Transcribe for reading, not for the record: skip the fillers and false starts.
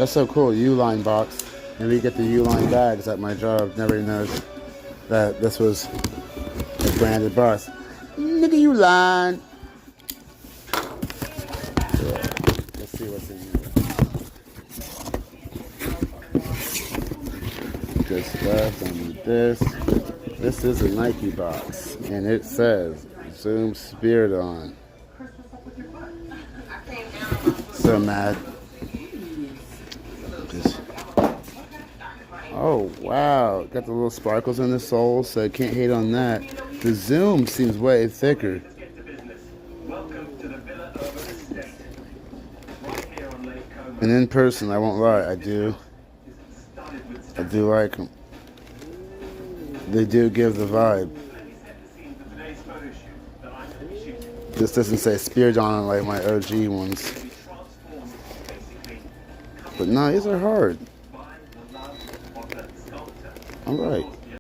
That's so cool. Uline box. And we get the Uline bags at my job. Nobody knows that this was a branded box. Nigga Uline. Let's see what's in here. Good stuff. And this is a Nike box. And it says Zoom Spirit on. So mad. Oh wow, got the little sparkles in the sole, so I can't hate on that. The Zoom seems way thicker. And in person, I won't lie, I do like them. They do give the vibe. This doesn't say Spirit on it like my OG ones. But no, these are hard. All right.